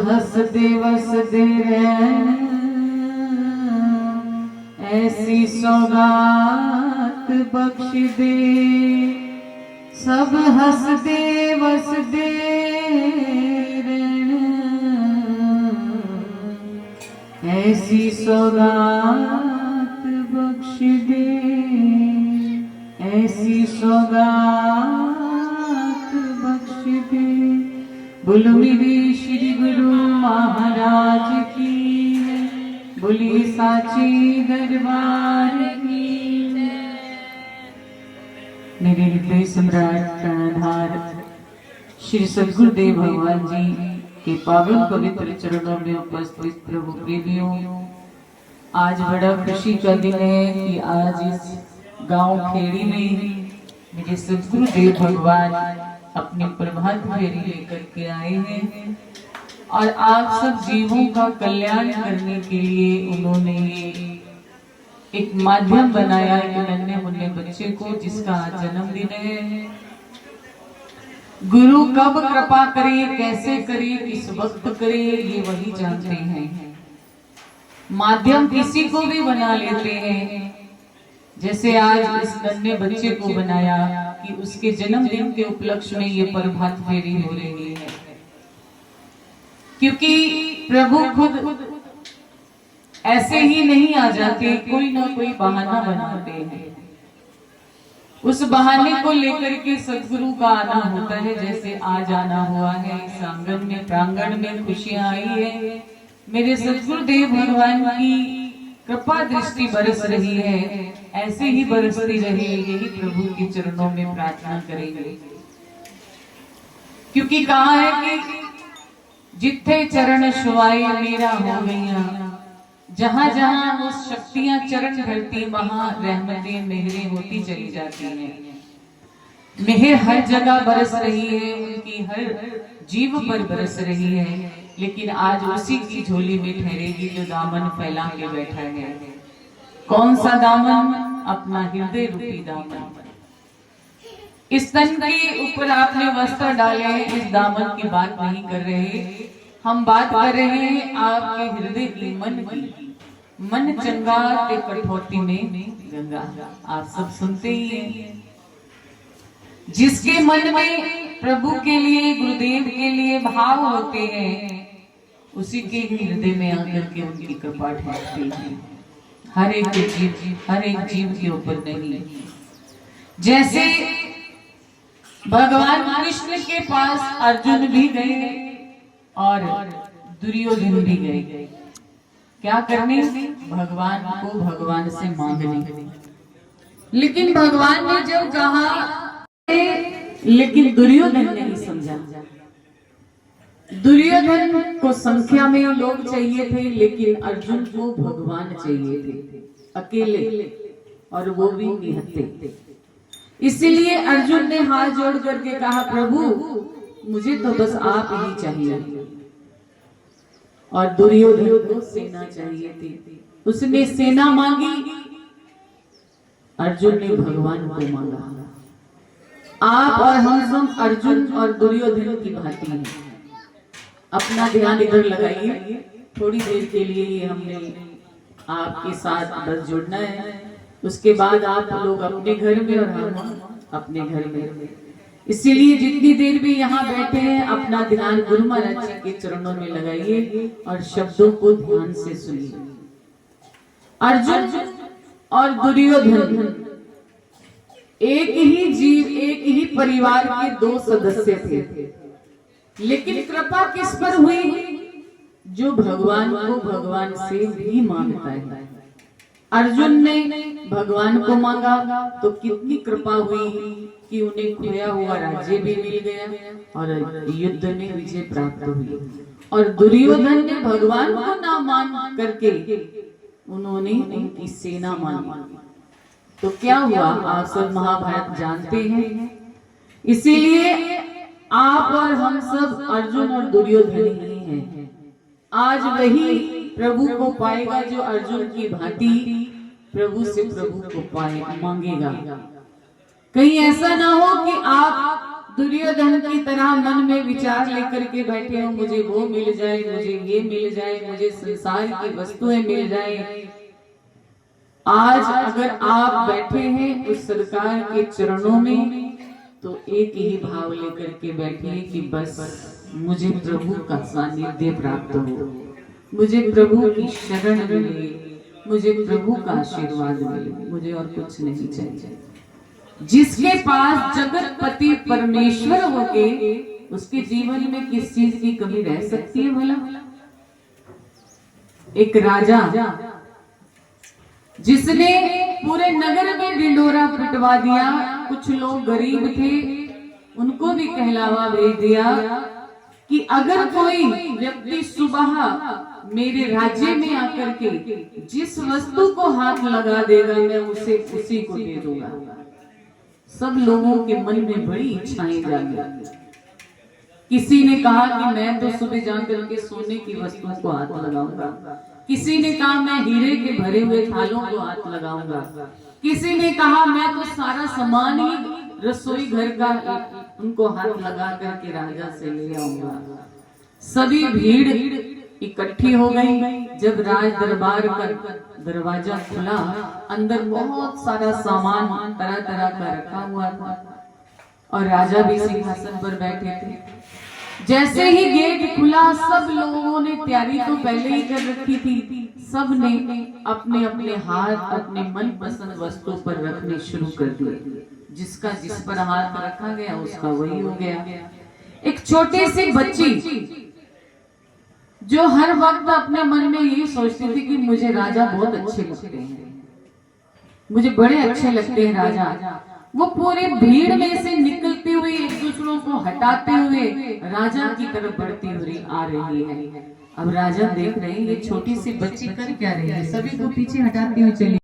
हंसते वसते रहन, ऐसी सौगात बख्श दे। सब हंसते वसते रहन, ऐसी सौगात बख्श दे, ऐसी सौगात बख्श दे। बोलो मेरे श्री गुरु महाराज की, बोली साची दरबार की। मेरे हृदय सम्राट प्राणधार श्री सद्गुरुदेव भगवान जी के पावन पवित्र चरणों में उपस्थित प्रभु प्रेमियों, आज बड़ा खुशी का दिन है कि आज इस गांव खेड़ी में मेरे सद्गुरुदेव भगवान अपने प्रभात फेरी लेकर के आए हैं और आप सब जीवों का कल्याण करने के लिए उन्होंने एक माध्यम बनाया एक नन्हे मुन्ने बच्चे को, जिसका आज जन्मदिन है। गुरु कब कृपा करे, कैसे करे, किस वक्त करे, ये वही जानते हैं। माध्यम किसी को भी बना लेते हैं, जैसे आज इस नन्हे बच्चे को बनाया कि उसके जन्मदिन के उपलक्ष्य में ये प्रभात फेरी हो रही है, क्योंकि प्रभु खुद ऐसे ही नहीं आ जाते, कोई ना कोई बहाना बनाते हैं। उस बहाने को लेकर के सदगुरु का आना होता है। जैसे आज आना हुआ है, इस आंगन में प्रांगण में खुशियां आई है। मेरे सदगुरुदेव भगवान की कृपा दृष्टि बरस रही है, ऐसे ही बरसती रहे, यही प्रभु के चरणों में प्रार्थना करेंगे। क्योंकि कहा है कि जिथे चरण छुआए मेरा हो गईया, जहां जहां उस शक्तियां चरण धरती, वहां रहमतें मेहरें होती चली जाती हैं। मेहर हर जगह बरस रही है, उनकी हर जीव पर बरस रही है, लेकिन आज उसी की झोली में ठहरेगी जो दामन फैला के बैठा है। कौन सा दामन? अपना हृदय रूपी दामन। इस तन के ऊपर आपने वस्त्र डाले हैं, इस दामन की बात नहीं कर रहे, हम बात कर रहे हैं आपके हृदय की, मन की। मन चंगा ते कठौती में गंगा, आप सब सुनते ही हैं। जिसके मन में प्रभु के लिए, गुरुदेव के लिए भाव होते हैं, उसी के हृदय में आकर के उनकी कृपा ठहरती है। हर एक जीव के ऊपर नहीं। जैसे भगवान कृष्ण के पास अर्जुन भी गए और दुर्योधन भी गए, क्या करने? भगवान को भगवान से मांगने। लेकिन भगवान ने जब कहा, लेकिन दुर्योधन नहीं समझा। दुर्योधन को संख्या में लोग चाहिए थे, लेकिन अर्जुन को भगवान चाहिए थे, अकेले, और वो भी निहत्थे। इसीलिए अर्जुन ने हाथ जोड़ करके कहा, प्रभु मुझे तो बस आप ही चाहिए। और दुर्योधन को सेना चाहिए थी, उसने सेना मांगी, अर्जुन ने भगवान को मांगा। आप और हम सब अर्जुन और दुर्योधन की भांति हैं। अपना ध्यान इधर लगाइए, थोड़ी देर के लिए हमने आपके साथ बस जुड़ना है, उसके बाद आप लोग अपने घर में और हम अपने घर में। इसीलिए जितनी देर भी यहाँ बैठे हैं, अपना ध्यान गुरु महाराज जी के चरणों में लगाइए और शब्दों को ध्यान से सुनिए। अर्जुन और दुर्योधन एक ही जीव, एक ही परिवार के दो सदस्य थे, लेकिन कृपा किस पर हुई? जो भगवान को भगवान से भी मांगता है। अर्जुन ने भगवान को मांगा तो कितनी कृपा हुई कि उन्हें खोया हुआ राज्य भी मिल गया और युद्ध में विजय प्राप्त हुई। और दुर्योधन ने भगवान को ना मान करके उन्होंने उनकी सेना मांगी, तो क्या हुआ? आप सब महाभारत जानते हैं। इसीलिए आप और हम सब अर्जुन और दुर्योधन ही हैं। आज वही प्रभु को पाएगा जो अर्जुन की भांति प्रभु से प्रभु को पाए मांगेगा। कहीं ऐसा ना हो कि आप दुर्योधन की तरह मन में विचार लेकर के बैठे हो, मुझे वो मिल जाए, मुझे ये मिल जाए, मुझे संसार की वस्तुएं मिल जाए। आज अगर आप बैठे हैं उस सरकार के चरणों में, तो एक ही भाव लेकर के बैठिए कि बस मुझे प्रभु का सानिध्य प्राप्त हो, मुझे प्रभु की शरण मिले, मुझे प्रभु का आशीर्वाद मिले, मुझे और कुछ नहीं चाहिए। जिसके पास जगतपति परमेश्वर होके, उसके जीवन में किस चीज की कमी रह सकती है भला? एक राजा जिसने पूरे नगर में ढिंढोरा पिटवा दिया, कुछ लोग गरीब थे उनको भी कहलावा भेज दिया कि अगर कोई व्यक्ति सुबह मेरे राज्य में आकर के जिस वस्तु को हाथ लगा देगा, मैं उसे उसी को दे दूंगा। सब लोगों के मन में बड़ी इच्छाएं जागी। किसी ने कहा कि मैं तो सुबह जाकर के सोने की वस्तुओं को हाथ लगाऊंगा, किसी ने कहा मैं हीरे के भरे हुए थालों को हाथ लगाऊंगा, किसी ने कहा मैं तो सारा सामान ही रसोई घर का उनको हाथ लगा करके राजा से ले आऊंगा। सभी भीड़ इकट्ठी हो गई। जब राज दरबार का दरवाजा खुला, अंदर बहुत सारा सामान तरह तरह का रखा हुआ था और राजा भी सिंहासन पर बैठे थे। जैसे ही गेट खुला, सब लोगों ने तैयारी तो पहले ही कर रखी थी, सब ने अपने अपने हाथ अपने मन पसंद वस्तु पर रखने शुरू कर दिए। जिसका जिस पर हाथ रखा गया उसका वही हो गया। एक छोटी सी बच्ची जो हर वक्त अपने मन में यही सोचती थी कि मुझे राजा बहुत अच्छे लगते हैं, मुझे बड़े अच्छे लगते हैं राजा, वो पूरे भीड़ में से निकलती हुई एक दूसरों को हटाते हुए राजा की तरफ बढ़ती हुई आ रही है। अब राजा देख रहे हैं ये छोटी सी बच्ची कर क्या रही है, सभी को पीछे हटाती हुई चली